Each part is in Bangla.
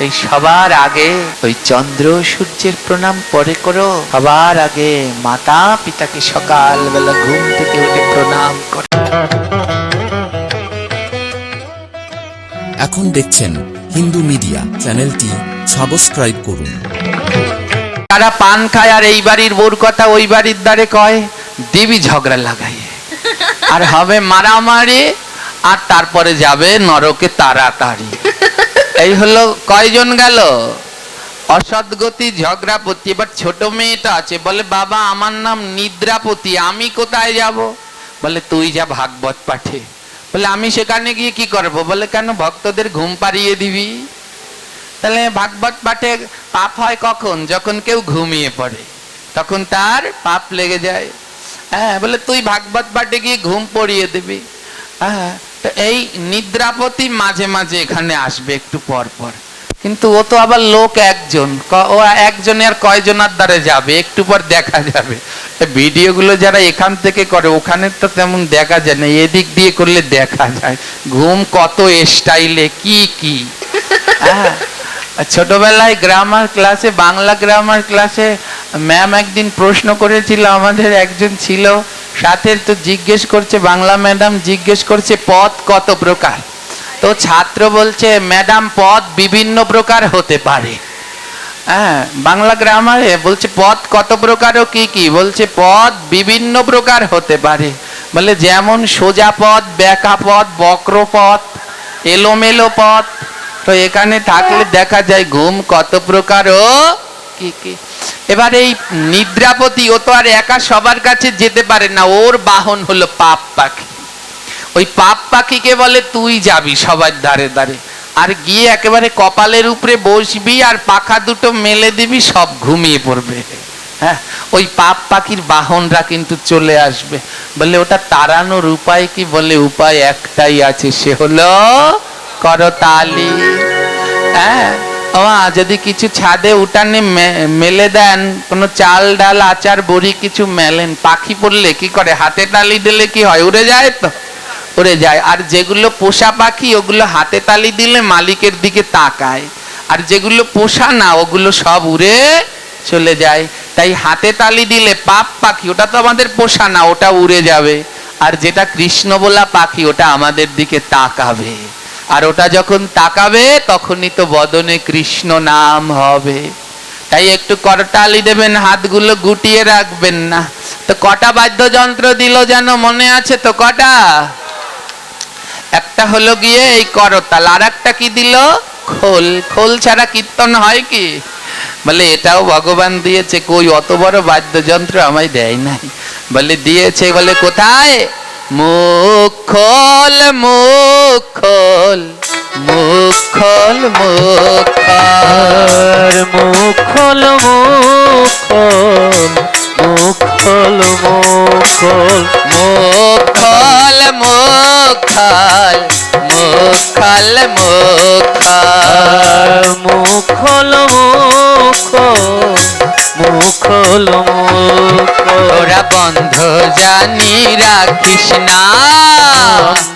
তাই সবার আগে ওই চন্দ্র সূর্যের প্রণাম পরে করো, সবার আগে মাতা পিতাকে সকালবেলা ঘুম থেকে উঠে প্রণাম করো। এখন দেখছেন হিন্দু মিডিয়া, চ্যানেলটি সাবস্ক্রাইব করুন। তারা পান খায় আর এই বাড়ির বোর কথা ওই বাড়ির দ্বারে কয়, দেবী ঝগড়া লাগাইয়ে আর হবে মারামারি, আর তারপরে যাবে নরকে তাড়াতাড়ি। এই হলো কয়জন গেল? অসৎগতি, ঝগড়াপতি। এবার ছোট মেয়েটা আছে, বলে বাবা আমার নাম নিদ্রাপতি, আমি কোথায় যাব? বলে তুই যা ভাগবত পাঠে। বলে আমি সেখানে গিয়ে কি করব? বলে কেন, ভক্তদের ঘুম পাড়িয়ে দিবি। তাহলে ভাগবত পাঠে পাপ হয় কখন? যখন কেউ ঘুমিয়ে পড়ে, তখন তার পাপ লেগে যায়। হ্যাঁ, বলে তুই ভাগবত পাঠে গিয়ে ঘুম পড়িয়ে দিবি। হ্যাঁ, তো এই নিদ্রাপতি মাঝে মাঝে এখানে আসবে একটু পর পর, কিন্তু ও তো আবার লোক একজন, ও একজনে আর কয়জনার দ্বারা যাবে, একটু পর দেখা যাবে। ভিডিওগুলো যারা এখান থেকে করে ওখানে তো তেমন দেখা যায় না, এদিক দিয়ে করলে দেখা যায় ঘুম কত স্টাইলে কি কি। হ্যাঁ, ছোটবেলায় গ্রামার ক্লাসে, বাংলা গ্রামার ক্লাসে ম্যাম একদিন প্রশ্ন করেছিল, আমাদের একজন ছিল সাথে, তো জিজ্ঞেস করছে, বাংলা ম্যাডাম জিজ্ঞেস করছে পদ কত প্রকার? তো ছাত্র বলছে ম্যাডাম পদ বিভিন্ন প্রকার হতে পারে। হ্যাঁ, বাংলা গ্রামারে বলছে পদ কত প্রকার ও কি কি? বলছে পদ বিভিন্ন প্রকার হতে পারে। বলে যেমন সোজা পদ, বেঁকা পদ, বক্র পদ, এলোমেলো পদ। তো এখানে থাকলে দেখা যায় ঘুম কত প্রকার ও কি কি। এবার এই নিদ্রাপতি, ও তো আর একা সবার কাছে যেতে পারে না, ওর বাহন হলো পাপ পাখি। ওই পাপ পাখিকে বলে তুই যাবি সবার ধারে ধারে, আর গিয়ে একেবারে কপালের উপরে বসবি আর পাখা দুটো মেলে দিবি, সব ঘুমিয়ে পড়বে। হ্যাঁ, ওই পাপ পাখির বাহনরা কিন্তু চলে আসবে। বলে ওটা তাড়ানোর উপায় কি? বলে উপায় একটাই আছে, সে হলো করতালি। হ্যাঁ, যদি কিছু ছাদে উঠানে মেলে দেন, কোনো চাল ডাল আচার বড়ি কিছু মেলেন, পাখি পড়লে কি করে? হাতে তালি দিলে কি হয়? উড়ে যায় তো, উড়ে যায়। আর যেগুলো পোষা পাখি ওগুলো হাতে তালি দিলে মালিকের দিকে তাকায়, আর যেগুলো পোষা না ওগুলো সব উড়ে চলে যায়। তাই হাতে তালি দিলে পাপ পাখি, ওটা তো আমাদের পোষা না, ওটা উড়ে যাবে। আর যেটা কৃষ্ণ বলা পাখি, ওটা আমাদের দিকে তাকাবে। আর ওটা যখন তাকাবে তখনই তো বদনে কৃষ্ণ নাম হবে। তাই একটু করতালি দেবেন, হাতগুলো গুটিয়ে রাখবেন না। তো কটা বাদ্যযন্ত্র দিল যেন মনে আছে তো? কটা? একটা হলো গিয়ে এই করতাল, আর একটা কি দিল? খোল। খোল ছাড়া কীর্তন হয় কি? বলে এটাও ভগবান দিয়েছে। কই, অত বড় বাদ্যযন্ত্র আমায় দেয় নাই। বলে দিয়েছে। বলে কোথায়? মুখ খোল, মুখ খোল, মুখ খোল, মুখ খোল, মুখ খোল, মুখ খোল, মুখ খোল, মুখ খোল, মুখ খোল, মুখ খোল, মুখ খোল, মুখ খোল, মুখ খোল, মুখ খোল, মুখ খোল, মুখ খোল। ওরা বন্ধ জানি রাখিস না,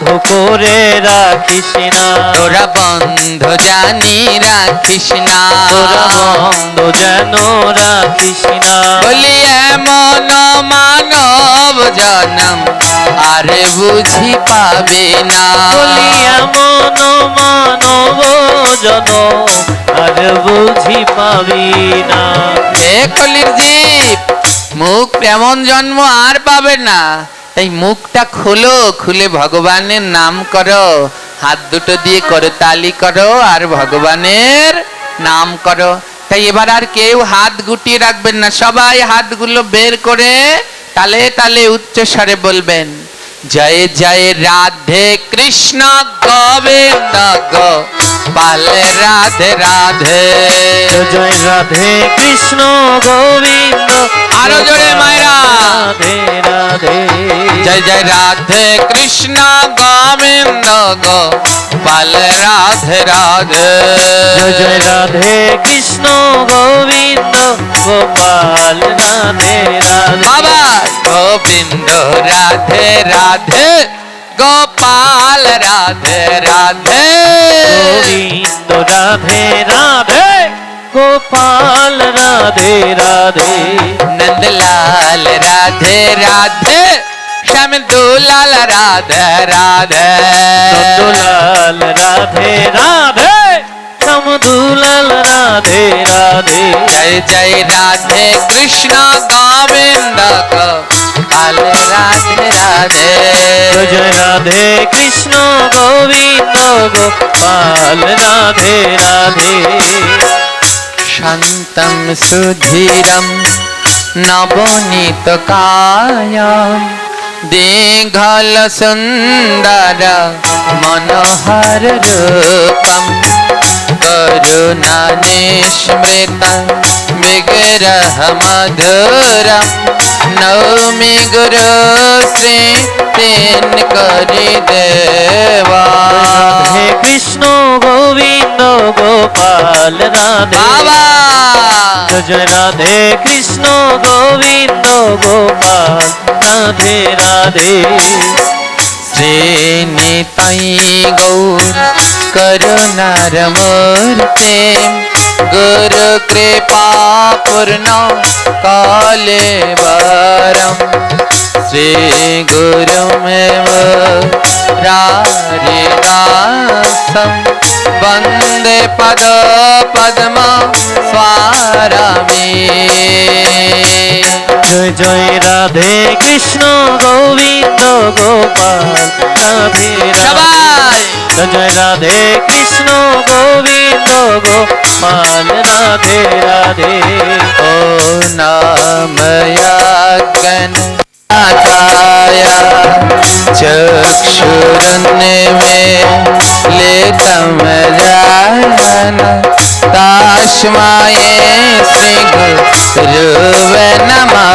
বন্ধ করে রাখিস না, তোরা বন্ধ জানি রাখিস না, তোরা বন্ধ যেন রাখিস না। বলি এমন মানব জনম আরে বুঝি পাবে না, বলি এমন মানব জনম আর বুঝি পাবি না। হে কলির জীব, মুখ এমন জন্ম আর পাবে না। তাই মুখটা খোলো, খুলে ভগবানের নাম করো, হাত দুটো দিয়ে করতালি করো আর ভগবানের নাম করো। তাই এবার আর কেউ হাত গুটিয়ে রাখবেন না, সবাই হাতগুলো বের করে তালে তালে উচ্চ স্বরে বলবেন, জয় জয় রাধে কৃষ্ণ গোবিন্দ গোপাল রাধে রাধে, জয় রাধে কৃষ্ণ গোবিন্দ। আরো জোরে মায়েরা, রাধে রাধে। জয় জয় রাধে কৃষ্ণ গোবিন্দ গোপাল রাধে রাধে, জয় জয় রাধে কৃষ্ণ গোবিন্দ গোপাল রাধে রাধে। বাবা গোবিন্দ রাধে রাধে গোপাল রাধে রাধে রাধে গোবিন্দ রাধে রাধে গোপাল রাধে রাধে नंदलाल राधे राधे श्याम दुलाल राधे राधे নন্দলাল রাধে রাধে শ্যামদুলাল রাধে রাধে जय जय राधे कृष्ण गोविंद गोपाल राधे राधे জয় রাধে কৃষ্ণ গোবিন্দ গোপাল রাধে রাধে शान्तं सुधीरं नवनीतकायं दीघल सुन्दर मनोहर रूपं करुणानिस्मृतं विग्रह मधुरं नौमि गुरु श्री तीन करि देवा রাধে কৃষ্ণ গোবিন্দ গোপাল রাধে बाबा জয় রাধে কৃষ্ণ গোবিন্দ গোপাল রাধে রাধে श्रीनिताई गौर करुणारमूर्ते गुरु कृपा पूर्ण काले वरम श्री गुरुमेव रारिदासं वन्दे पद पद्म स्वारामि জয় জয় রাধে কৃষ্ণ গোবিন্দ গোপাল রাধে রাধে সবাই জয় রাধে কৃষ্ণ গোবিন্দ গোপাল রাধে রাধে ओ नामयज्ञन आचाया चक्षुरुन्मिलितं जान तास्मै श्री गुरुवे नमः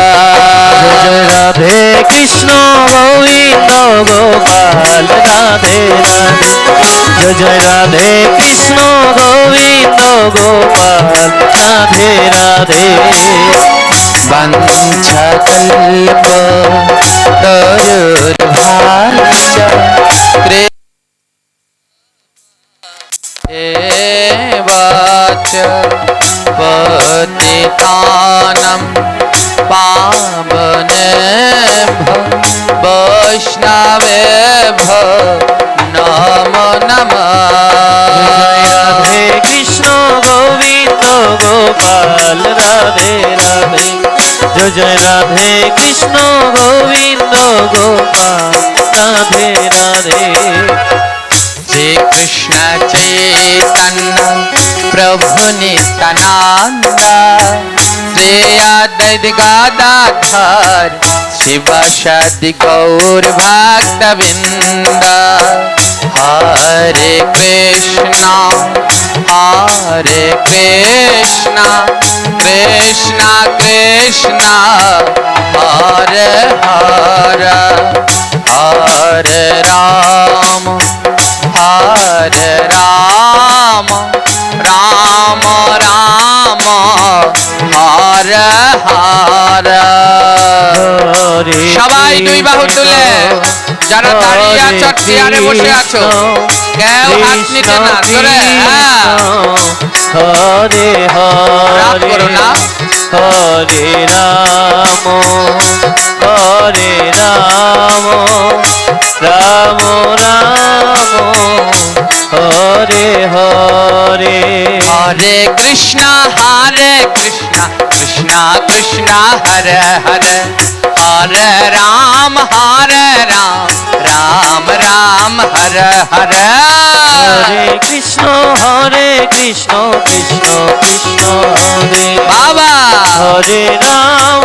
জয় রাধে কৃষ্ণ গোবিন্দ গোপাল রাধে রাধে জয় রাধে কৃষ্ণ গোবিন্দ গোপাল রাধে রাধে वंशकल्प तरुर्भाष एवाच पतितानं पावनेभ्यो वैष्णवेभ्यो नमो नमः রাধে কৃষ্ণ গোবিন্দ গোপাল রাধে রাধে জয় রাধে কৃষ্ণ গোবিন্দ গোপাল রাধে রাধে श्री कृष्ण चैतन्य प्रभु नित्यानंद श्री अद्वैत गदाधर शिवशक्ति गौर भक्तवृंद हरे कृष्णा कृष्ण कृष्णा हरे हरे हरे राम हरे राम राम राम हरे हरे সবাই দুই বাহু তুলে যারা দাঁড়িয়ে আছো চেয়ারে বসে আছো কেউ হাত নিতে না ধরে হরে রাগ হরে করো না হরে রাম হরে রাম রাম রাম হরে হরে हरे कृष्ण कृष्ण कृष्ण हरे हरे हरे राम राम राम हरे हरे হরে কৃষ্ণ কৃষ্ণ কৃষ্ণ হরে बाबा হরে রাম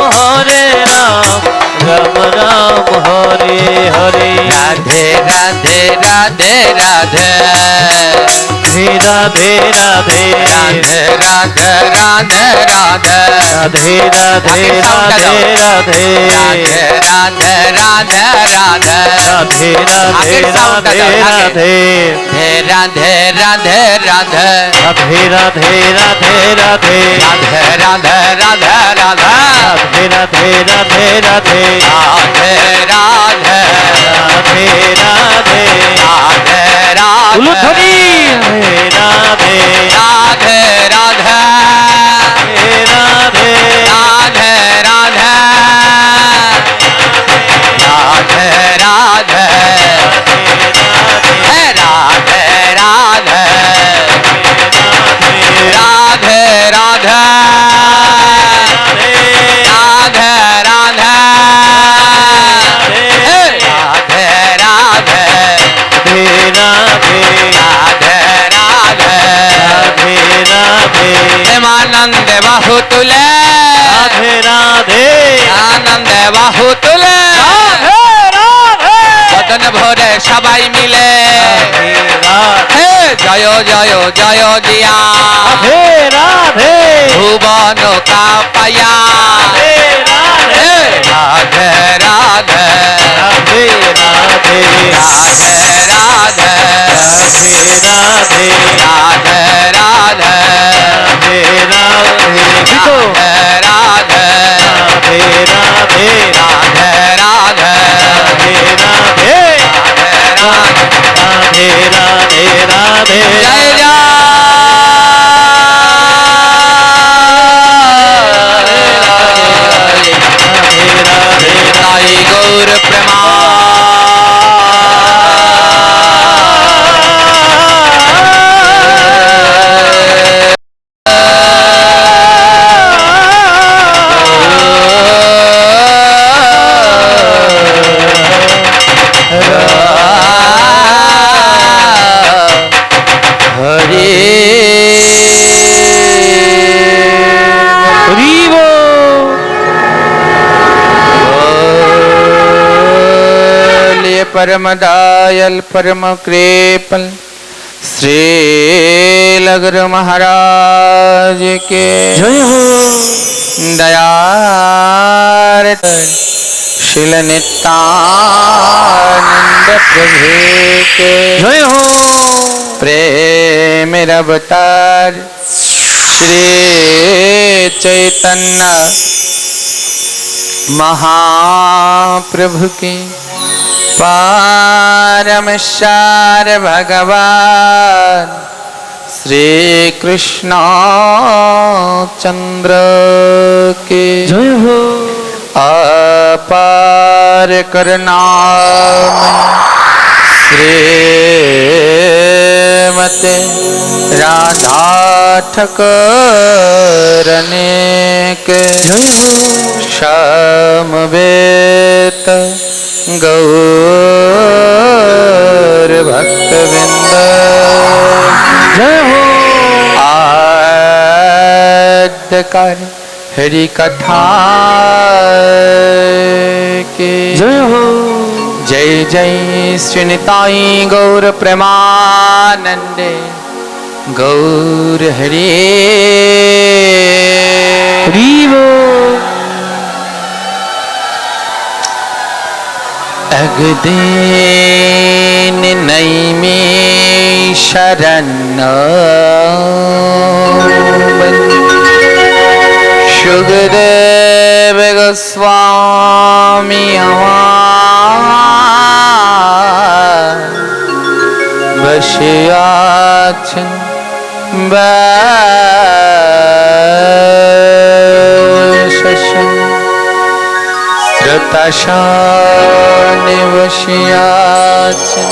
রাম রাম হরে হরে राधे राधे राधे राधे রাধে রাধে राधे राधे राधे राधे রাধে রাধে রাধে রাধে राधे राधे राधे राधे রাধে রাধে রাধে রাধে राधे राधे राधे राधे রাধে রাধে রাধে রাধে राधे राधे राधे राधे রাধে রাধে রাধে राधे राधे রাধে রাধে राधे উলুধ্বনি রাধে রাধে রাধে রাধে রাধে রাধে রাধে রাধে হে রাধে রাধে রাধে রাধে রাধে রাধে হে রাধে রাধে রাধে রাধে প্রেমানন্দ বাহু তুলে রাধে রাধে আনন্দ বাহু তুলে বদন ভরে সবাই মিলে হে জয় জয় জয় দিয়া রাধে রাধে ভুবন কাপায়া হে রাধে রাধে রাধে রাধে রাধে রাধে রাধে রাধে রাধে রাধে রাধে রাধে রাধে রাধে জয় জয় গৌর প্রেমা হরে बोलिए परम दयाल परम कृपल श्री लगुरु महाराज के জয় হো दयार शिल नित्यानंद प्रभु के জয় হো प्रेम अवतार श्री चैतन्य महाप्रभु की परमेश्वर भगवान श्री कृष्ण चंद्र के জয় হো अपार करुणामय श्रीमते राधा ठाकुरने के समवेत गौर भक्तवृंद জয় হো आद्यकार हरि कथा के জয় হো जय जय श्री निताई गौर प्रेमानंदे गौर हरि হরিবো अगदीन नई में शरण सुखदेव गोस्वामी बसियाछन बससन श्रुतशानि बसियाछन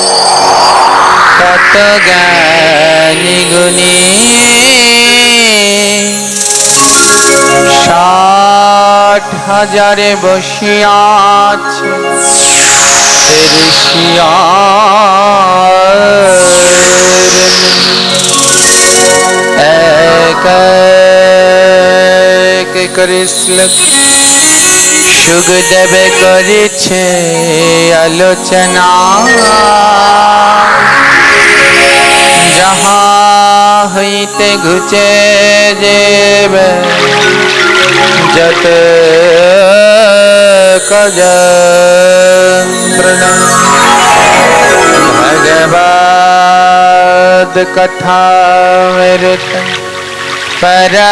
कत ज्ञानी गुणी 60,000 বসিয়াছে এক এক করে শ্লোক সুখদেবে করেছে আলোচনা যাহা হইতে ঘুচে যাবে যত কযন্ত্রণা भगवद कथा मृत परमामधुर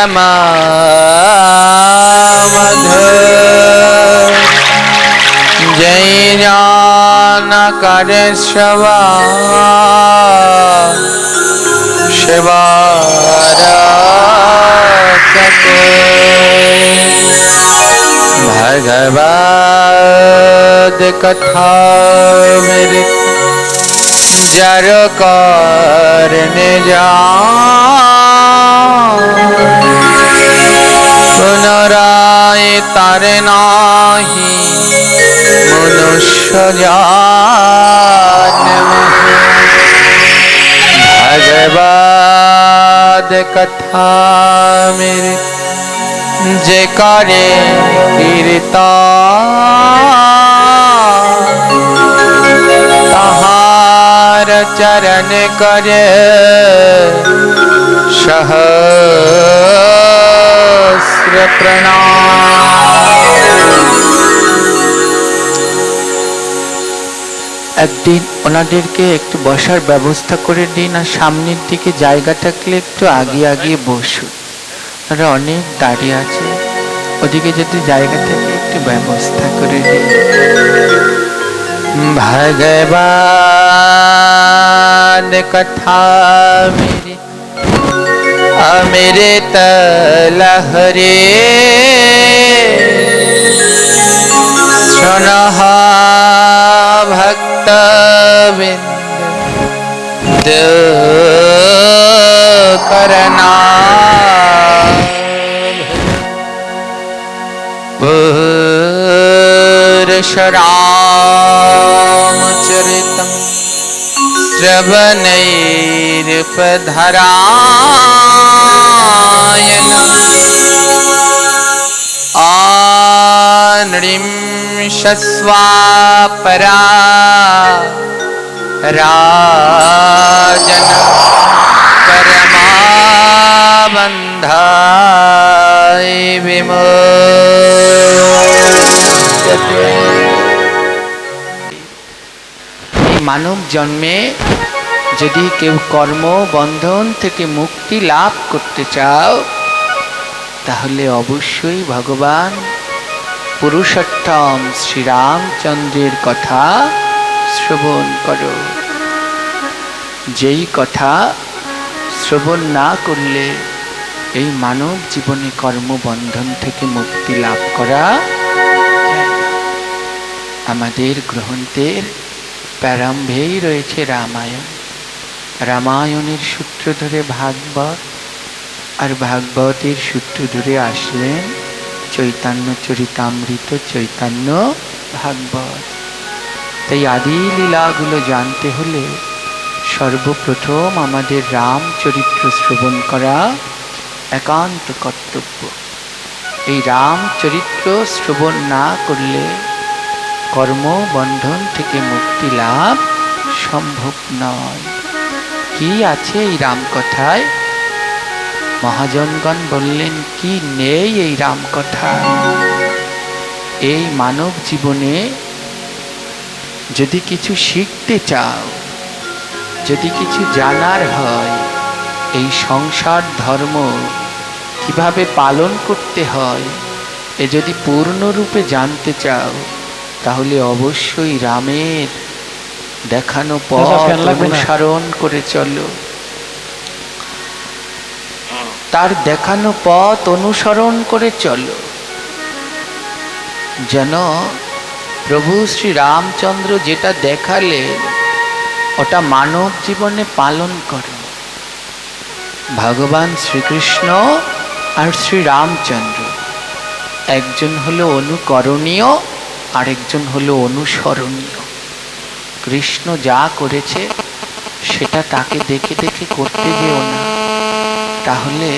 जय ज्ञान कर श्रवण स्वारचते भगवद कथा मेरे जर करने जा पुनराय तार नाही मनुष्य जन्म भगवद कथा मेरे जे करे कीर्तन तहार चरण करे सहस्र प्रणाम। একদিন ওনাদেরকে একটু বসার ব্যবস্থা করে দিন, আর সামনের দিকে জায়গা থাকলে একটু আগিয়ে আগিয়ে বসুন। ওরা অনেক দাঁড়িয়ে আছে, ওদিকে যদি জায়গা থাকে একটু ব্যবস্থা করে দিন। ভগবান কথা মেরে अमृत लहरे सुनहा भक्त बिंद करना पुरुषरामचरितम् श्रवणैर्पधरायणम् आनृंशस्वापरा राजन परमाबन्धाय विमोचते। মানব জন্মে যদি কেউ কর্ম বন্ধন থেকে মুক্তি লাভ করতে চাও, তাহলে অবশ্যই ভগবান পুরুষোত্তম শ্রীরামচন্দ্রের কথা শ্রবণ করো। যেই কথা শ্রবণ না করলে এই মানব জীবনে কর্মবন্ধন থেকে মুক্তি লাভ করা যায় না। আমাদের গ্রন্থের প্রারম্ভেই রয়েছে রামায়ণ, রামায়ণের সূত্র ধরে ভাগবত, আর ভাগবতের সূত্র ধরে আসলেন চৈতন্য চরিতামৃত, চৈতন্য ভাগবত। তাই আদি লীলাগুলো জানতে হলে সর্বপ্রথম আমাদের রামচরিত্র শ্রবণ করা একান্ত কর্তব্য। এই রামচরিত্র শ্রবণ না করলে কর্মবন্ধন থেকে মুক্তি লাভ সম্ভব নয়। কি আছে এই রামকথায়? মহাজনগণ বললেন, কি নেই এই রামকথায়? এই মানব জীবনে যদি কিছু শিখতে চাও, যদি কিছু জানার হয়, এই সংসার ধর্ম কিভাবে পালন করতে হয়, এ যদি পূর্ণরূপে জানতে চাও, তাহলে অবশ্যই রামের দেখানো পথ অনুসরণ করে চলো। তার দেখানো পথ অনুসরণ করে চলো, যেন প্রভু শ্রী রামচন্দ্র যেটা দেখালেন ওটা মানব জীবনে পালন করো। ভগবান শ্রীকৃষ্ণ আর শ্রী রামচন্দ্র একজন হলো অনুকরণীয়, আরেকজন হলো অনুসরণীয়। কৃষ্ণ যা করেছে সেটা তাকে দেখে দেখে করতে যেও না, তাহলে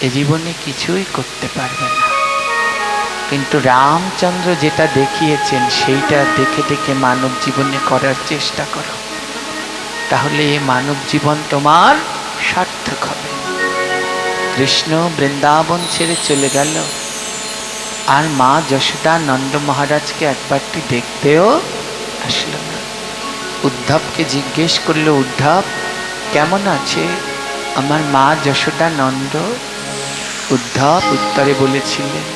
এ জীবনে কিছুই করতে পারবে না। কিন্তু রামচন্দ্র যেটা দেখিয়েছেন সেইটা দেখে দেখে মানব জীবনে করার চেষ্টা করো, তাহলে এই মানব জীবন তোমার সার্থক হবে। কৃষ্ণ বৃন্দাবন ছেড়ে চলে গেল, আর মা যশোদা নন্দ মহারাজকে একবারটি দেখতেও আসলো না। উদ্ধবকে জিজ্ঞেস করলো, উদ্ধব কেমন আছে আমার মা যশোদা নন্দ? উদ্ধব উত্তরে বলেছিলেন,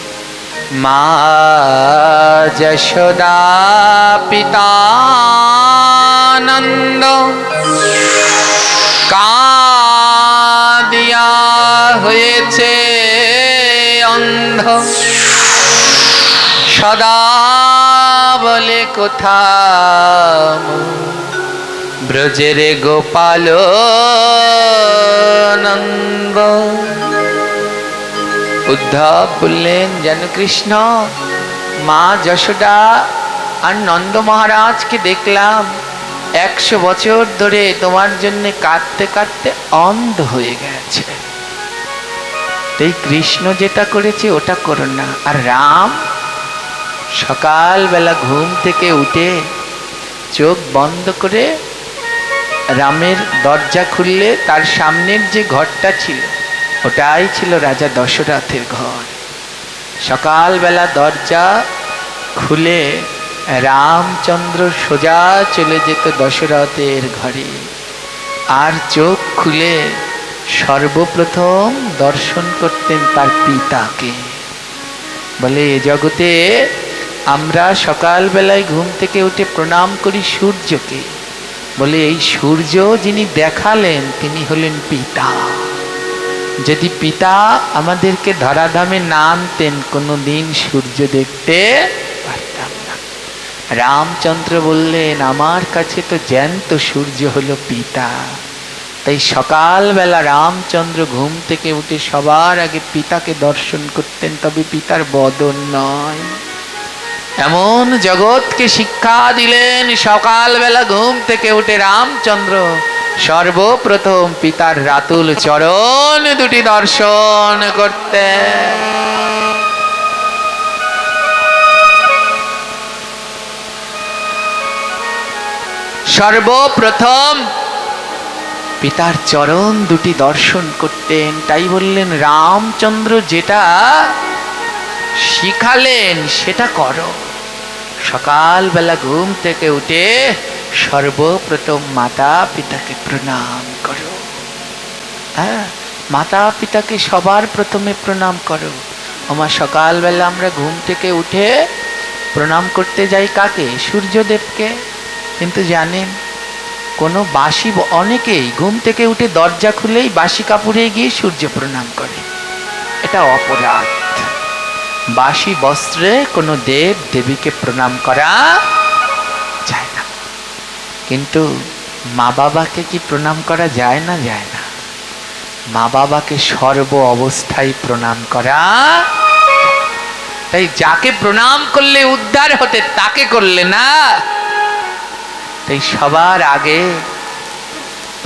মা যশোদা পিতা নন্দ হয়েছে অন্ধ, সদা বলে কোথা ব্রজের গোপাল নন্দ। উদ্ধব বললেন, যেন কৃষ্ণ, মা যশোদা আর নন্দ মহারাজকে দেখলাম 100 বছর ধরে তোমার জন্য কাঁদতে কাঁদতে অন্ধ হয়ে গেছে। তাই কৃষ্ণ যেটা করেছে ওটা করো না। আর রাম সকালবেলা ঘুম থেকে উঠে চোখ বন্ধ করে রামের দরজা খুললে তার সামনের যে ঘরটা ছিল ওটাই ছিল রাজা দশরথের ঘর। সকালবেলা দরজা খুলে রামচন্দ্র সোজা চলে যেত দশরথের ঘরে, আর চোখ খুলে সর্বপ্রথম দর্শন করতেন তার পিতাকে। বলে এ জগতে আমরা সকালবেলায় ঘুম থেকে উঠে প্রণাম করি সূর্যকে। বলে এই সূর্য যিনি দেখালেন তিনি হলেন পিতা। যদি পিতা আমাদেরকে ধরাধামে না আনতেন কোনোদিন সূর্য দেখতে পারতাম না। রামচন্দ্র বললেন, আমার কাছে তো জ্যান্ত সূর্য হলো পিতা। তাই সকালবেলা রামচন্দ্র ঘুম থেকে উঠে সবার আগে পিতাকে দর্শন করতেন, তবে পিতার বদন নয়। এমন জগৎকে শিক্ষা দিলেন, সকালবেলা ঘুম থেকে উঠে রামচন্দ্র সর্বপ্রথম পিতার রাতুল চরণ দুটি দর্শন করতেন। সর্বপ্রথম পিতার চরণ দুটি দর্শন করতেন। তাই বললেন, রামচন্দ্র যেটা শিখালেন সেটা করো। সকালবেলা ঘুম থেকে উঠে সর্বপ্রথম মাতা পিতাকে প্রণাম করো। হ্যাঁ, মাতা পিতাকে সবার প্রথমে প্রণাম করো। আমার সকালবেলা আমরা ঘুম থেকে উঠে প্রণাম করতে যাই কাকে? সূর্যদেবকে। কিন্তু জানেন, কোনো বাসি, অনেকেই ঘুম থেকে উঠে দরজা খুলেই বাসি কাপড়ে গিয়ে সূর্য প্রণাম করে। এটা অপরাধ। বাসি বস্ত্রে কোনো দেব দেবীকে প্রণাম করা যায় না। কিন্তু মা বাবাকে কি প্রণাম করা যায় না? যায় না। মা বাবাকে সর্ব অবস্থায় প্রণাম করা। তাই যাকে প্রণাম করলে উদ্ধার হতে তাকে করলে না। তাই সবার আগে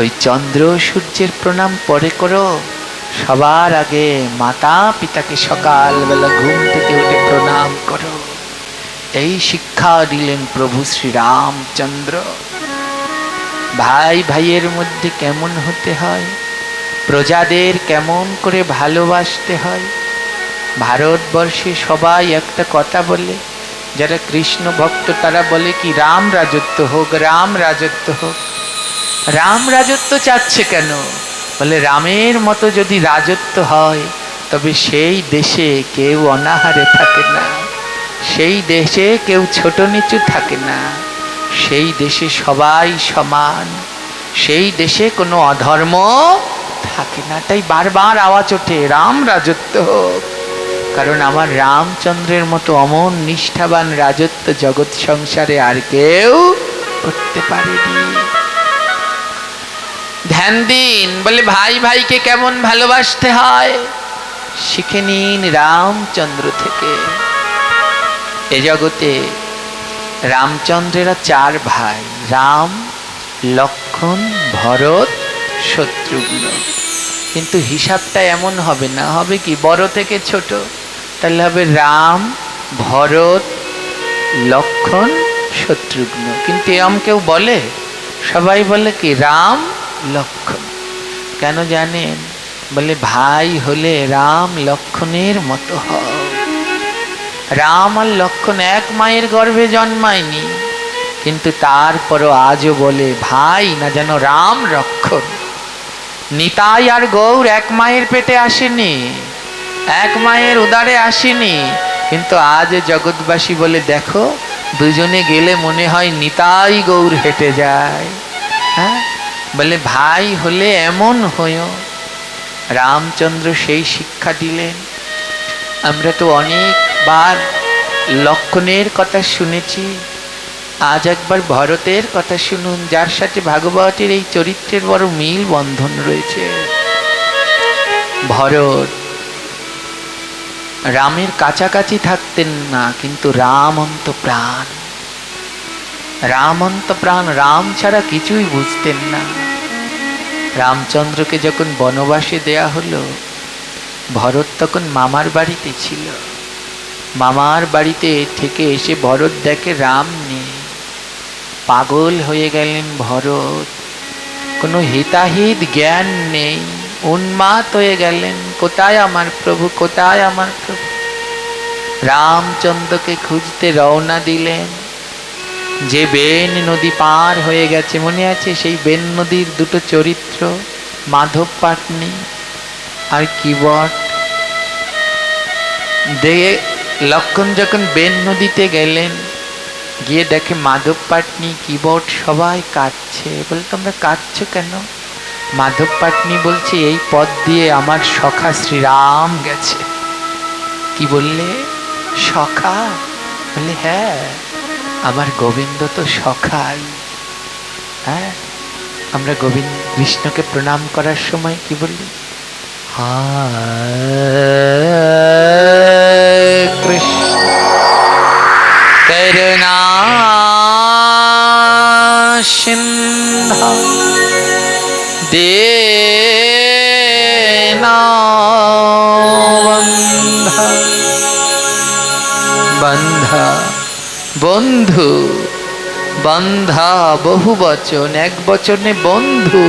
ওই চন্দ্র সূর্যের প্রণাম পরে করো। সবার আগে মাতা পিতাকে সকালবেলা ঘুম থেকে উঠে প্রণাম করো। এই শিক্ষা দিলেন প্রভু শ্রী রামচন্দ্র। ভাই ভাইয়ের মধ্যে কেমন হতে হয়, প্রজাদের কেমন করে ভালোবাসতে হয়। ভারতবর্ষে সবাই একটা কথা বলে, যারা কৃষ্ণ ভক্ত তারা বলে কি, রাম রাজত্ব হোক, রাম রাজত্ব হোক। রাম রাজত্ব চাচ্ছে কেন? বলে রামের মতো যদি রাজত্ব হয় তবে সেই দেশে কেউ অনাহারে থাকে না, সেই দেশে কেউ ছোট নিচু থাকে না, সেই দেশে সবাই সমান, সেই দেশে কোনো অধর্ম থাকে না। তাই বারবার আওয়াজ ওঠে, রাম রাজত্ব হোক। কারণ আমার রামচন্দ্রের মতো অমন নিষ্ঠাবান রাজত্ব জগৎ সংসারে আর কেউ করতে পারেনি। ধ্যান দিন। বলে ভাই ভাইকে কেমন ভালোবাসতে হয় শিখে নিন রামচন্দ্র থেকে। এ জগতে রামচন্দ্রেরা 4 ভাই, রাম, লক্ষ্মণ, ভরত, শত্রুঘ্ন। কিন্তু হিসাবটা এমন হবে না, হবে কি বড় থেকে ছোট। তাহলে হবে রাম, ভরত, লক্ষ্মণ, শত্রুঘ্ন। কিন্তু এরম কেউ বলে? সবাই বলে কি রাম, লক্ষ্মণ। কেন জানেন? বলে ভাই হলে রাম লক্ষ্মণের মতো হও। রাম আর লক্ষ্মণ এক মায়ের গর্ভে জন্মায়নি, কিন্তু তারপরও আজও বলে ভাই না যেন রাম লক্ষ্মণ। নিতাই আর গৌর এক মায়ের পেটে আসেনি, এক মায়ের উদারে আসেনি, কিন্তু আজ জগৎবাসী বলে দেখো দুজনে গেলে মনে হয় নিতাই গৌর হেঁটে যায়। হ্যাঁ, বলে ভাই হলে এমন হয়েও। রামচন্দ্র সেই শিক্ষা দিলেন। আমরা তো অনেকবার লক্ষণের কথা শুনেছি, আজ একবার ভরতের কথা শুনুন, যার সাথে ভাগবতের এই চরিত্রের বড় মিল বন্ধন রয়েছে। ভরত রামের কাছাকাছি থাকতেন না, কিন্তু রাম অন্ত প্রাণ, রাম অন্ত প্রাণ, রাম ছাড়া কিছুই বুঝতেন না। রামচন্দ্রকে যখন বনবাসে দেয়া হলো, ভরত তখন মামার বাড়িতে ছিল। মামার বাড়িতে থেকে এসে ভরত দেখে রাম নেই। পাগল হয়ে গেলেন ভরত, কোনো হিতাহিত জ্ঞান নেই, উন্মাদ হয়ে গেলেন, কোথায় আমার প্রভু, কোথায় আমার প্রভু। রামচন্দ্রকে খুঁজতে রওনা দিলেন। যে বেন নদী পার হয়ে গেছে, মনে আছে সেই বেন নদীর দুটো চরিত্র, মাধব পাটনি আর কিবট। দিয়ে লক্ষণ যখন বেন নদীতে গেলেন, গিয়ে দেখে মাধব পাটনি কিবট সবাই কাটছে। বলে তোমরা কাটছো কেন? মাধব পাটনি বলছে এই পথ দিয়ে আমার সখা শ্রীরাম গেছে। কি বললে? সখা? বলে হ্যাঁ, আমার গোবিন্দ তো সখাই। হ্যাঁ, আমরা গোবিন্দ কৃষ্ণকে প্রণাম করার সময় কি বলি? কৃষ্ণ করুণা সিন্ধু দীনবন্ধু বন্ধা। বন্ধু, বন্ধা বহু বচন, এক বচনে বন্ধু।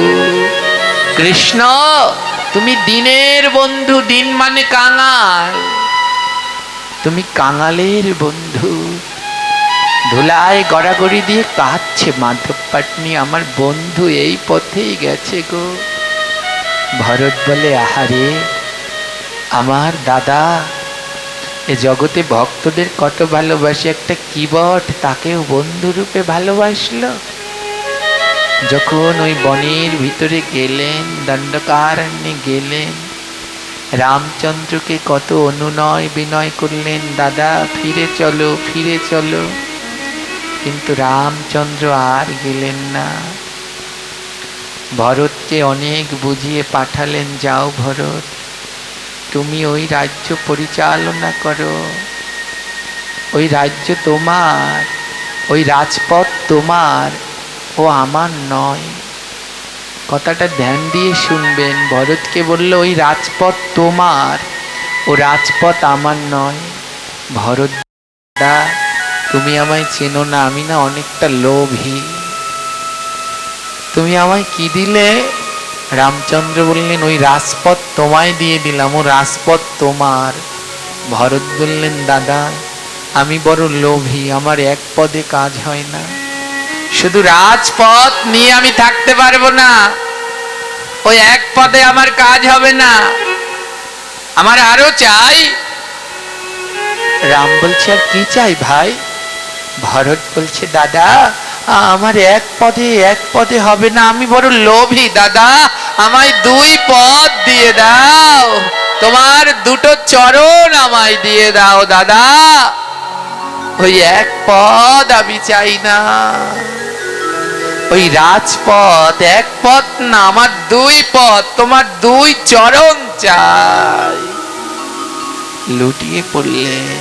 কৃষ্ণ তুমি দিনের বন্ধু, দিন মানে কাঙাল, তুমি কাঙালের বন্ধু। ধুলায় গড়াগড়ি দিয়ে কাঁদছে মাধব পাটনি, আমার বন্ধু এই পথেই গেছে গো। ভরত বলে আহারে আমার দাদা এ জগতে ভক্তদের কত ভালোবাসে, একটা কিবট তাকেও বন্ধুরূপে ভালোবাসলো। যখন ওই বনের ভিতরে গেলেন, দণ্ডকারণ্যে গেলেন, রামচন্দ্রকে কত অনুনয় বিনয় করলেন, দাদা ফিরে চলো, ফিরে চলো। কিন্তু রামচন্দ্র আর গেলেন না। ভরতকে অনেক বুঝিয়ে পাঠালেন, যাও ভরত, তুমি ওই রাজ্য পরিচালনা করো, ওই রাজ্য তোমার, ওই রাজপথ তোমার, ও আমার নয়। কথাটা ধ্যান দিয়ে শুনবেন। ভরতকে বলল ওই রাজপথ তোমার, ও রাজপথ আমার নয়। ভরত দা তুমি আমায় চেনো না, আমি না অনেকটা লোভী, তুমি আমায় কি দিলে? রামচন্দ্র বললেন ওই রাজপথ তোমায় দিয়ে দিলাম, ও রাজপথ তোমার। ভরত বললেন দাদা আমি বড় লোভী, আমার এক পদে কাজ হয় না, শুধু রাজপথ নিয়ে আমি থাকতে পারবো না, ওই এক পদে আমার কাজ হবে না, আমার আরো চাই। রাম বলছে আর কি চাই ভাই? ভরত বলছে দাদা আমার এক পদে হবে না, আমি বড় লোভী দাদা, আমায় দুই পদ দিয়ে দাও, তোমার দুটো চরণ আমায় দিয়ে দাও দাদা, ওই এক পদ আমি চাই না, ওই রাজপথ এক পথ না, আমার দুই পথ, তোমার দুই চরণ চাই। লুটিয়ে পড়লেন।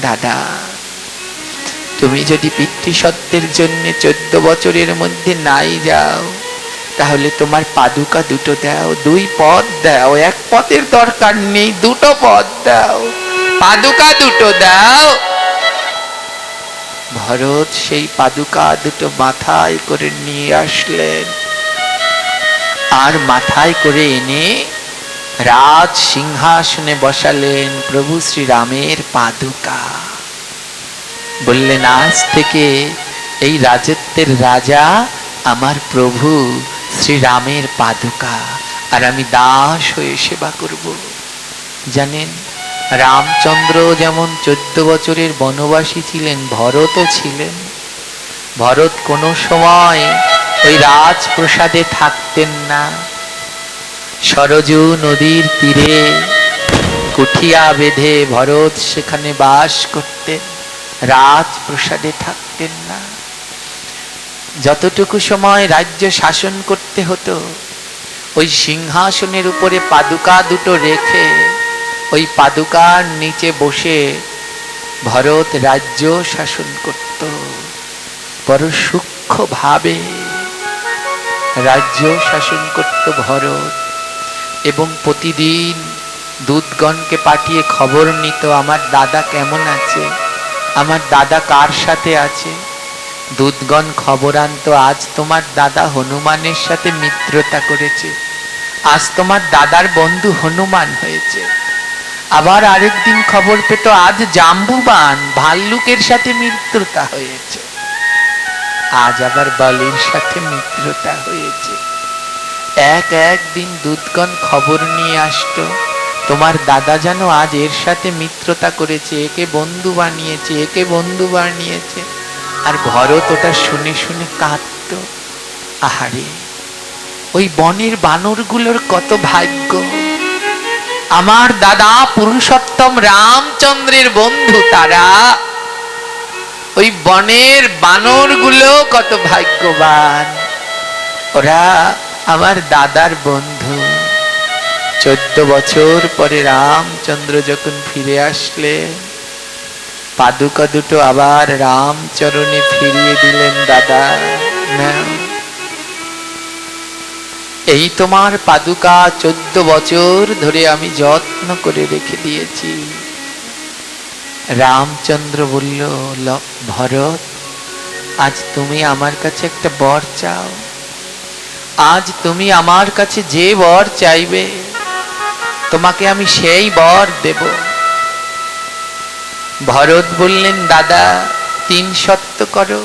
দাদা তুমি যদি পিতৃসত্ত্বের জন্য 14 বছরের মধ্যে নাই যাও, তাহলে তোমার পাদুকা দুটো দাও, দুই পদ দাও, এক পথের দরকার নেই, দুটো পদ দাও, পাদুকা দুটো দাও। ভরত সেই পাদুকা দুটো মাথায় করে নিয়ে আসলেন, আর মাথায় করে এনে রাজ সিংহাসনে বসালেন প্রভু শ্রীরামের পাদুকা। বললেন আজ থেকে এই রাজত্বের রাজা আমার প্রভু শ্রীরামের পাদুকা, আর আমি দাস হয়ে সেবা করব। জানেন রামচন্দ্র যেমন 14 বছরের বনবাসী ছিলেন, ভরতও ছিলেন। ভরত কোনো সময় ওই রাজপ্রসাদে থাকতেন না, সরজু নদীর তীরে কুঠিয়া বেঁধে ভরত সেখানে বাস করতেন, রাজপ্রাসাদে থাকতেন না। যতটুকু সময় রাজ্য শাসন করতে হতো, ওই সিংহাসনের উপরে পাদুকা দুটো রেখে ওই পাদুকার নিচে বসে ভরত রাজ্য শাসন করত। বড় সূক্ষ্ম ভাবে রাজ্য শাসন করত ভরত, এবং প্রতিদিন দূতগণকে পাঠিয়ে খবর নিত আমার দাদা কেমন আছে, আমার দাদা কার সাথে আছে। দূতগণ খবর আনতো, আজ তোমার দাদা হনুমানের সাথে মিত্রতা করেছে, আজ তোমার দাদার বন্ধু হনুমান হয়েছে। আবার আরেকদিন খবর পেত, আজ জাম্বুবান ভাল্লুকের সাথে মিত্রতা হয়েছে, আজ আবার বলির সাথে মিত্রতা হয়েছে। একদিন দূতগণ খবর নিয়ে আসতো, তোমার দাদা যেন আজ এর সাথে মিত্রতা করেছে, একে বন্ধু বানিয়েছে, একে বন্ধু বানিয়েছে। আর ভরত ওটা শুনে শুনে কাঁদত। আহারে, ওই বনের বানরগুলোর কত ভাগ্য, আমার দাদা পুরুষোত্তম রামচন্দ্রের বন্ধু তারা। ওই বনের বানরগুলো কত ভাগ্যবান, ওরা আমার দাদার বন্ধু। 14 বছর পরে রামচন্দ্র যখন ফিরে আসলে, পাদুকা দুটো আবার রামচরণে ফিরিয়ে দিলেন। দাদা নাও, এই তোমার পাদুকা 14 বছর ধরে আমি যত্ন করে রেখে দিয়েছি। রামচন্দ্র বলল, ভরত, আজ তুমি আমার কাছে একটা বর চাও, আজ তুমি আমার কাছে যে বর চাইবে তোমাকে আমি সেই বর দেব। ভরত বললেন, দাদা 3 শর্ত করো,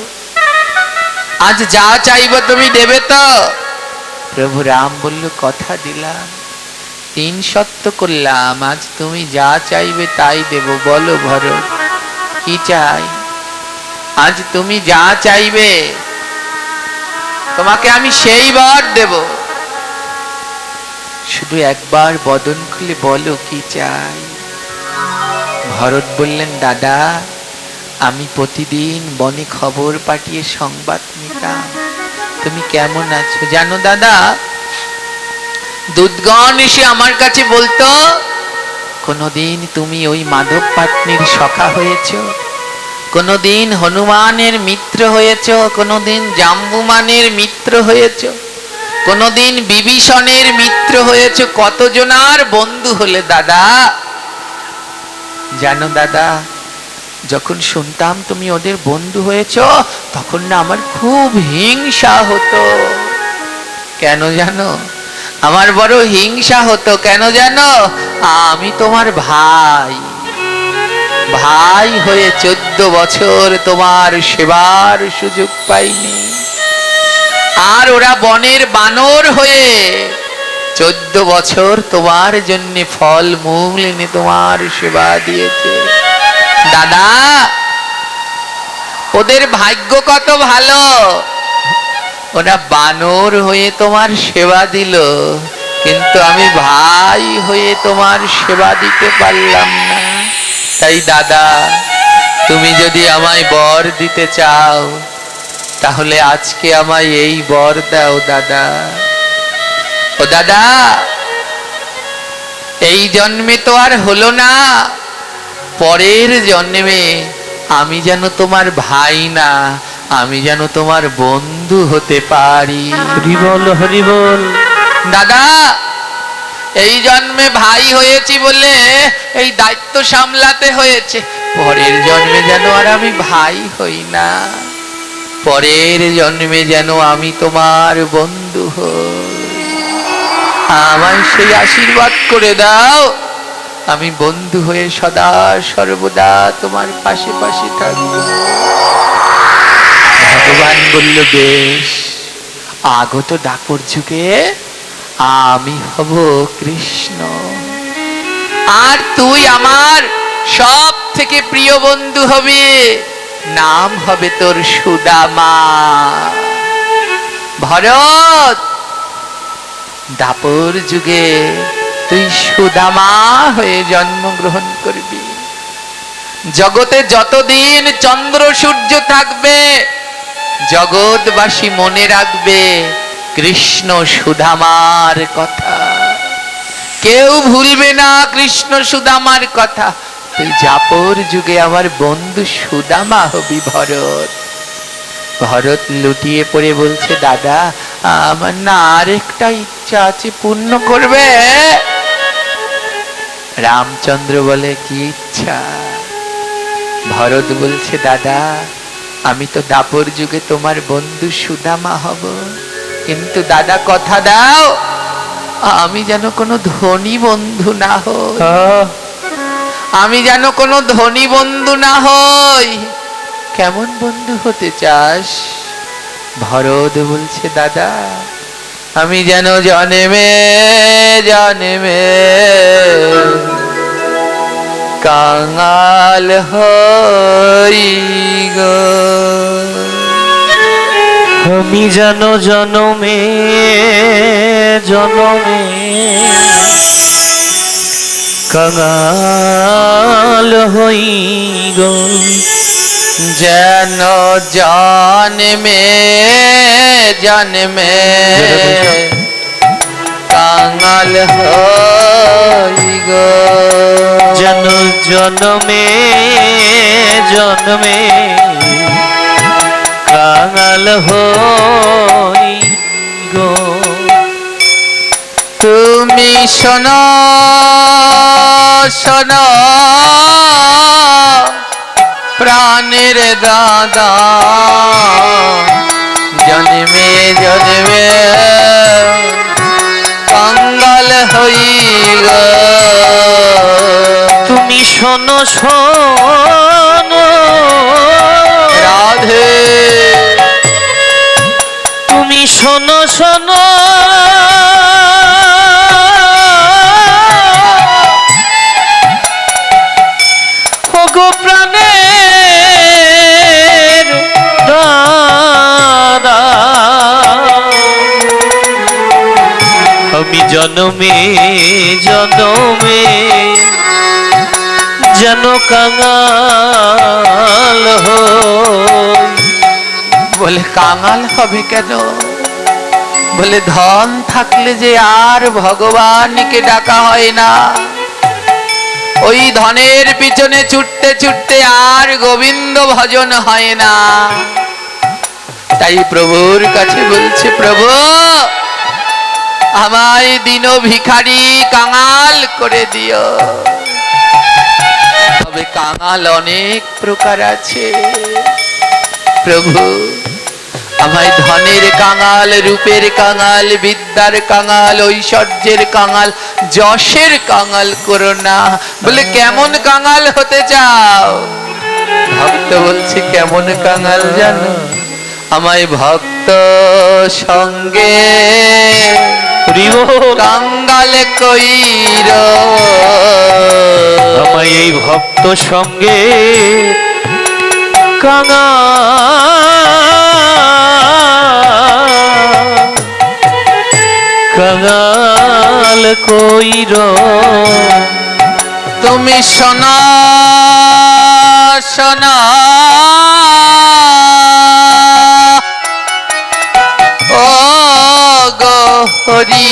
আজ যা চাইবে তুমি দেবে তো? প্রভু রাম বলল, কথা দিলাম, 3 শর্ত করলাম, আজ তুমি যা চাইবে তাই দেব। বলো ভরত, কি চাই? আজ তুমি যা চাইবে তোমাকে আমি সেই বর দেব, শুধু একবার বদন খুলে বলো কি চাই। ভরত বললেন, দাদা আমি প্রতিদিন বনে খবর পাঠিয়ে সংবাদ নিতাম তুমি কেমন আছো। জানো দাদা, দূতগণ এসে আমার কাছে বলতো, কোনদিন তুমি ওই মাধব পাটনির সখা হয়েছো, কোনদিন হনুমানের মিত্র হয়েছ, কোনদিন জাম্বুমানের মিত্র হয়েছ, কোনদিন বিভীষণের মিত্র হয়েছ, কতজনার বন্ধু হলে দাদা। জানো দাদা, যখন শুনতাম তুমি ওদের বন্ধু হয়েছ, তখন না আমার খুব হিংসা হতো। কেন জানো? আমার বড় হিংসা হতো। কেন জানো? আমি তোমার ভাই, ভাই হয়ে 14 বছর তোমার সেবার সুযোগ পাইনি, আর ওরা বনের বানর হয়ে 14 বছর তোমার জন্য ফল মূল এনে তোমার সেবা দিয়েছে। দাদা, ওদের ভাগ্য কত ভালো, ওরা বানর হয়ে তোমার সেবা দিল, কিন্তু আমি ভাই হয়ে তোমার সেবা দিতে পারলাম না। তাই দাদা, তুমি যদি আমায় বর দিতে চাও, তাহলে আজকে আমায় এই বর দাও দাদা। ও দাদা, এই জন্মে তো আর হলো না, পরের জন্মে আমি যেন তোমার ভাই না, আমি যেন তোমার বন্ধু হতে পারি। হরি বল, হরি বল। দাদা, এই জন্মে ভাই হয়েছি বলে এই দায়িত্ব সামলাতে হয়েছে, পরের জন্মে যেন আর আমি ভাই হই না, পরের জন্মে যেন আমি তোমার বন্ধু হই। আমায় সেই আশীর্বাদ করে দাও, আমি বন্ধু হয়ে সদা সর্বদা তোমার পাশে পাশে থাকবো। ভগবান বলল, বেশ, আগত ডাকর যুগে আমি হব কৃষ্ণ, আর তুই আমার সব থেকে প্রিয় বন্ধু হবে, নাম হবে তোর সুদামা। ভরত, দাপর যুগে তুই সুদামা হয়ে জন্মগ্রহণ করবি। জগতে যতদিন চন্দ্র সূর্য থাকবে জগৎবাসী মনে রাখবে কৃষ্ণ সুদামার কথা, কেউ ভুলবে না কৃষ্ণ সুদামার কথা। তুই জাপর যুগে আমার বন্ধু সুদামা হবি ভরত। ভরত লুটিয়ে পড়ে বলছে, দাদা আমার না আরেকটা ইচ্ছা আছে, পূর্ণ করবে? রামচন্দ্র বলে, কি ইচ্ছা? ভরত বলছে, দাদা আমি তো দাপর যুগে তোমার বন্ধু সুদামা হব, কিন্তু দাদা কথা দাও আমি যেন কোনো ধনী বন্ধু না হই, আমি যেন কোনো ধনী বন্ধু না হই। কেমন বন্ধু হতে চাস? ভরত বলছে, দাদা আমি যেন জন্মে জন্মে কাঙাল হই গো। আমি যেন জনমে জনমে কাঙাল হই গো। যেন জন্মে জন্মে কাঙাল হই গো। যেন জনমে জনমে কাঙাল হই গো। তুমি শোনো শোনো প্রাণের দাদা, জন্মে জন্মে কাঙাল হই গো। তুমি শোনো শোনো রাধে, তুমি শোনো শোনো ওগো প্রাণের দাদা, আমি জনমে জনমে যেন কাঙাল হই। বলে কাঙাল হবে কেন? বলে ধন থাকলে যে আর ভগবানকে ডাকা হয় না, ওই ধনের পিছনে ছুটতে ছুটতে আর গোবিন্দ ভজন হয় না। তাই প্রভুর কাছে বলছে, প্রভু আমায় দিন ভিখারি কাঙাল করে দিও। তবে কাঙাল অনেক প্রকার আছে প্রভু, আমায় ধনের কাঙাল, রূপের কাঙাল, বিদ্যার কাঙাল, ঐশ্বর্যের কাঙাল, যশের কাঙাল করো না। বলে কেমন কাঙাল হতে চাও? ভক্ত বলছে, কেমন কাঙাল জানো? আমায় ভক্ত সঙ্গে কাঙাল কইর। আমায় এই ভক্ত সঙ্গে কাঙাল কইর। তুমি শোনো শোনো ও গো হরি,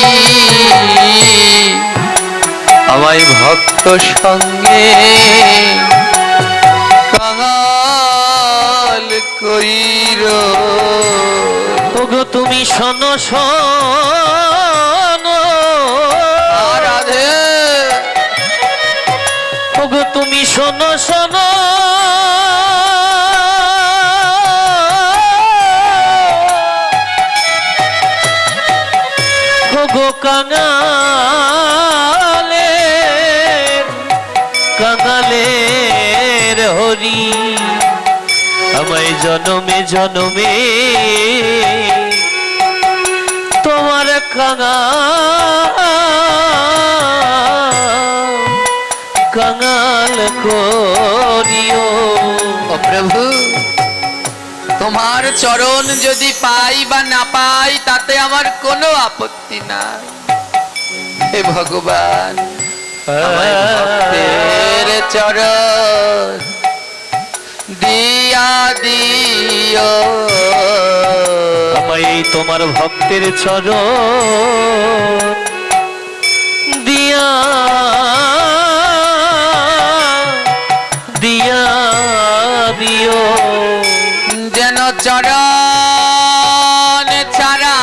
আমায় ভক্ত সঙ্গে কাঙাল কইর। ওগো তুমি শোনো শোনো রাধে, ওগো তুমি শোনো শোনো ওগো কাঙালের কাঙালের হরি, আমায় জনমে জনমে তোমার কাঙাল করিও। ও প্রভু, তোমার চরণ যদি পাই বা না পাই তাতে আমার কোনো আপত্তি নাই। হে ভগবান, আমায় ভক্তের চরণ দিয়া দিও, আমায় এই তোমার ভক্তের চরণ দিয়া দিয়া দিও, যেন চরণ ছাড়া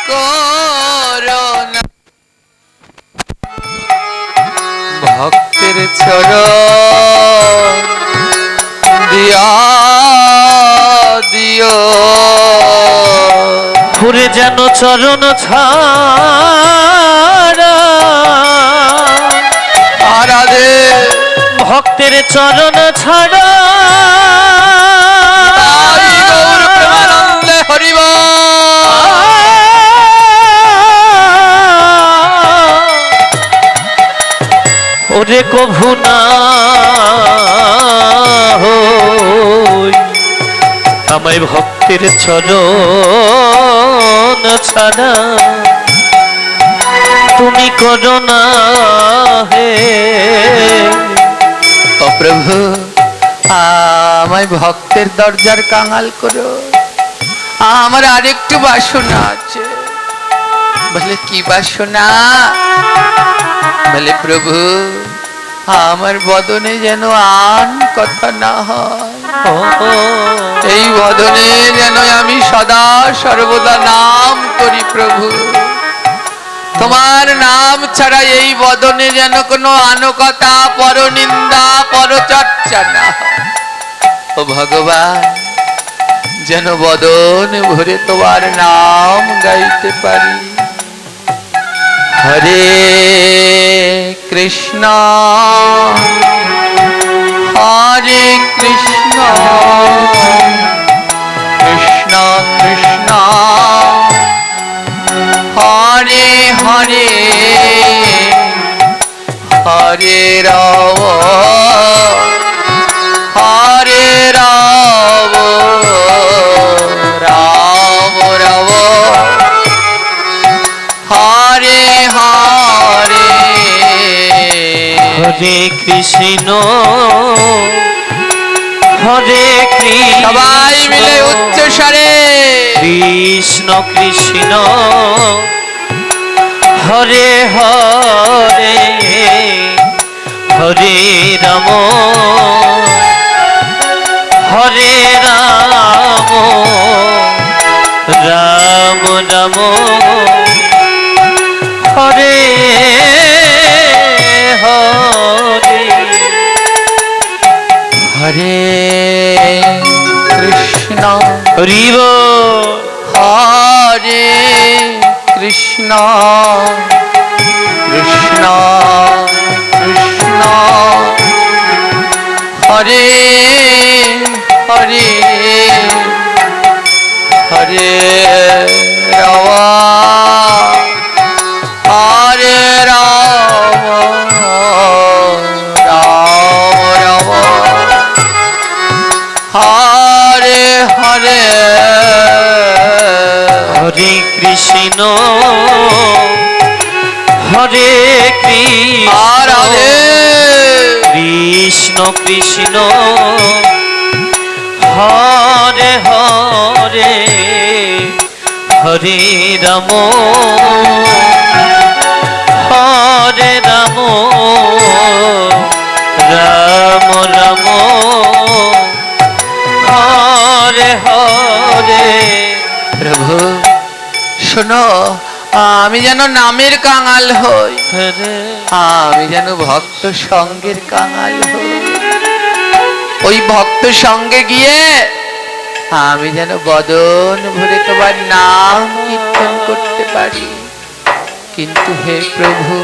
করোনা। ভক্তের চরণ দিয়া দিও, ঘুরে যেন চরণ ছাড়া আরাধে ভক্তের চরণ ছাড়া তাই গৌর প্রেমানন্দে হরিবল। ওরে কভু না হই আমায় ভক্তের চরণ ছাড়া তুমি করো না হে। ও প্রভু, আমায় ভক্তের দরজার কাঙাল করো। আমার আরেকটু বাসনা আছে। বলে কি বাসনা? বলে প্রভু, আমার বদনে যেন আন কথা না হয়, ও, ও, এই বদনে যেন আমি সদা সর্বদা নাম করি। প্রভু, তোমার নাম ছাড়া এই বদনে যেন কোনো আনকথা, পরনিন্দা, পরচর্চা না হয়। ও ভগবান, যেন বদন ভরে তোমার নাম গাইতে পারি। হরে কৃষ্ণ হরে কৃষ্ণ কৃষ্ণ কৃষ্ণ হরে হরে হরে রাম হরে রাম রাম রাম হরে হরে হরে কৃষ্ণ হরে কৃষ্ণ সবাই মিলে উচ্চ স্বরে কৃষ্ণ কৃষ্ণ হরে হরে হরে রাম হরে রাম রাম রাম হরে হরে। হরে কৃষ্ণ হরিব হরে কৃষ্ণ কৃষ্ণ কৃষ্ণ হরে হরে হরে রাম হরে রাম রাম রাম হরে হরে হরে কৃষ্ণ হরে কৃষ্ণ রাধে কৃষ্ণ কৃষ্ণ হরে হরে হরে রাম হরে রাম রাম রাম হরে হরে। প্রভু শোনো, আমি যেন নামের কাঙাল হই, হরে আমি যেন ভক্ত সঙ্গের কাঙাল হই। ওই ভক্ত সঙ্গে গিয়ে আমি যেন বদন ভরে তোমার নাম কীর্তন করতে পারি। কিন্তু হে প্রভু,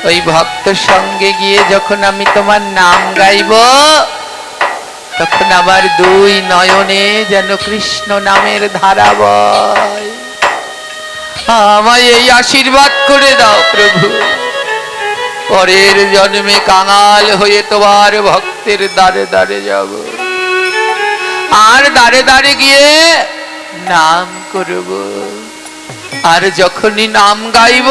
ওই ভক্ত সঙ্গে গিয়ে যখন আমি তোমার নাম গাইব, তখন আমার দুই নয়নে যেন কৃষ্ণ নামের ধারা বয়। আমায় এই আশীর্বাদ করে দাও প্রভু, পরের জন্মে কাঙাল হয়ে তোমার ভক্তের দ্বারে দ্বারে যাব, আর দ্বারে দ্বারে গিয়ে নাম করব। আর যখনই নাম গাইব,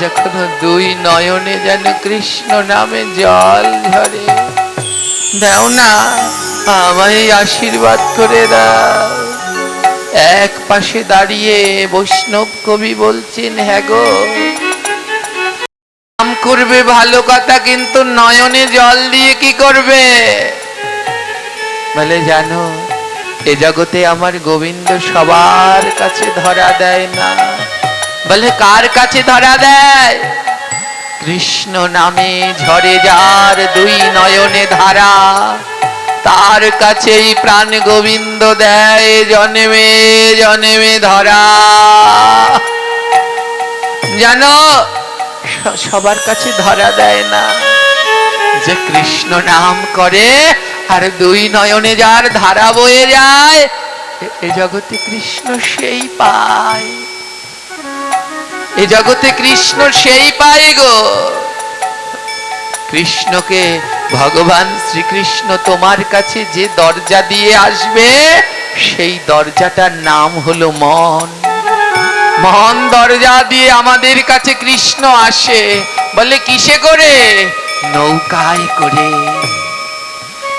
যখন দুই নয়নে যেন কৃষ্ণ নামে জল ঝরে। দাও না, আমায় আশীর্বাদ করে দাও। এক পাশে দাঁড়িয়ে বৈষ্ণব কবি বলছেন, হ্যাঁ গো, নাম করবে ভালো কথা, কিন্তু নয়নে জল দিয়ে কি করবে? বলে, জানো, এ জগতে আমার গোবিন্দ সবার কাছে ধরা দেয় না। বলে, কার কাছে ধরা দেয়? কৃষ্ণ নামে ঝরে যার দুই নয়নে ধারা, তার কাছেই প্রাণ গোবিন্দ দেয় জন্মে জন্মে ধরা। জানো, সবার কাছে ধরা দেয় না। যে কৃষ্ণ নাম করে আর দুই নয়নে যার ধারা বয়ে যায়, এ জগতে কৃষ্ণ সেই পায়। এ জগতে কৃষ্ণ সেই পায় গো। কৃষ্ণকে ভগবান শ্রীকৃষ্ণ তোমার কাছে যে দরজা দিয়ে আসবে, সেই দরজাটার নাম হলো মন। মন দরজা দিয়ে আমাদের কাছে কৃষ্ণ আসে। বলে, কিসে করে? নৌকায় করে।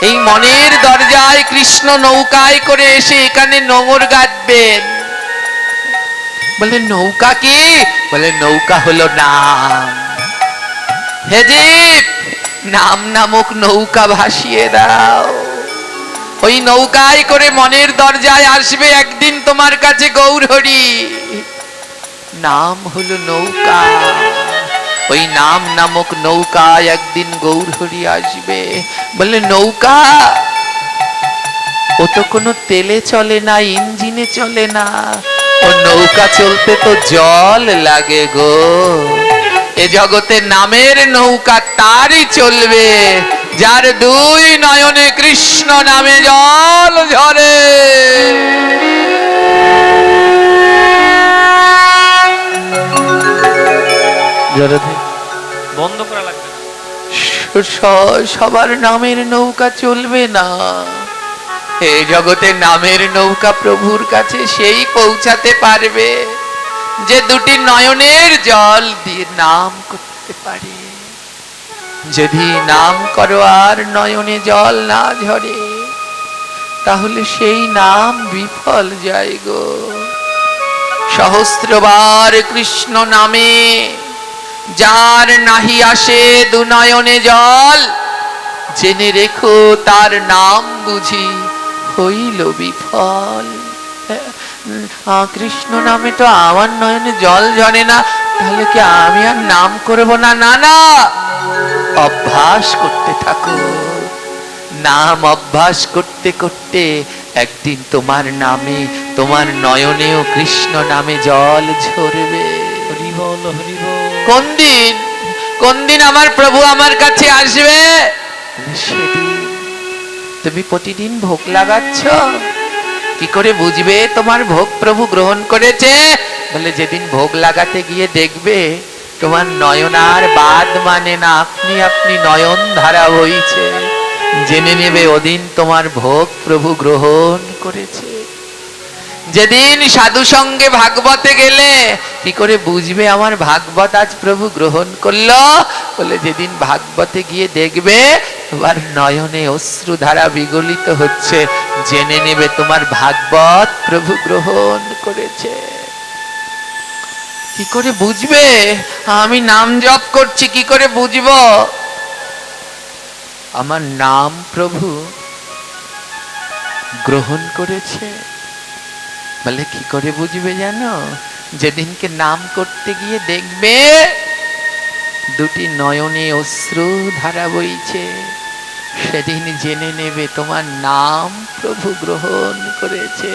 এই মনের দরজায় কৃষ্ণ নৌকায় করে এসে এখানে নোঙর গাঁথবেন। বলে, নৌকা কি? বলে, নৌকা হলো নাম। হে জীব, নাম নামক নৌকা ভাসিয়ে দাও। ওই নৌকায় করে মনের দরজায় আসবে একদিন তোমার কাছে গৌরহরি। নাম হলো নৌকা। ওই নাম নামক নৌকায় একদিন গৌরহরি আসবে। বলে, নৌকা ও তো কোনো তেলে চলে না, ইঞ্জিনে চলে না। ও নৌকা চলতে তো জল লাগে গো। এ জগতে নামের নৌকা তারই চলবে, যার দুই নয়নে কৃষ্ণ নামে জল ঝরে। বন্ধ করা লাগবে। সবার নামের নৌকা চলবে না। এই জগতে নামের নৌকা প্রভুর কাছে সেই পৌঁছাতে পারবে যে দুটি নয়নের জল দিয়ে নাম করতে পারে। যদি নাম করো আর নয়নে জল না ঝরে, তাহলে সেই নাম বিফল যায় গো। সহস্রবার কৃষ্ণ নামে যার নাহি আসে দু নয়নে জল, জেনে রেখো তার নাম বুঝি হইল বিফল। কৃষ্ণ নামে তো আমার নয়নে জল ঝরে না, তাহলে কি আমি আর নাম করব না? না না, অভ্যাস করতে থাকো। নাম অভ্যাস করতে করতে একদিন তোমার নামে, তোমার নয়নেও কৃষ্ণ নামে জল ঝরবে। হরি বল, হরি বল। কোন দিন? কোন দিন আমার প্রভু আমার কাছে আসবে? সেদিন। তুমি প্রতিদিন ভোগ লাগাচ্ছ, কি করে বুঝবে তোমার ভোগ প্রভু গ্রহণ করেছে? বলে, যেদিন ভোগ লাগাতে গিয়ে দেখবে তোমার নয়ন আর বাদ মানে না, আপনি আপনি নয়ন ধারা বইছে, জেনে নেবে ওদিন তোমার ভোগ প্রভু গ্রহণ করেছে। যেদিন সাধু সঙ্গে ভাগবতে গেলে কি করে বুঝবে আমার ভাগবত আজ প্রভু গ্রহণ করলো? বলে, যেদিন ভাগবতে গিয়ে দেখবে তোমার নয়নে অশ্রু ধারা বিগলিত হচ্ছে, জেনে নেবে তোমার ভাগবত প্রভু গ্রহণ করেছে। কি করে বুঝবে? আমি নাম জপ করছি, কি করে বুঝবো আমার নাম প্রভু গ্রহণ করেছে? বলে, কি করে বুঝবে জানো? যেদিনকে নাম করতে গিয়ে দেখবে দুটি নয়নে অশ্রু ধারা বইছে, সেদিন জেনে নেবে তোমার নাম প্রভু গ্রহণ করেছে।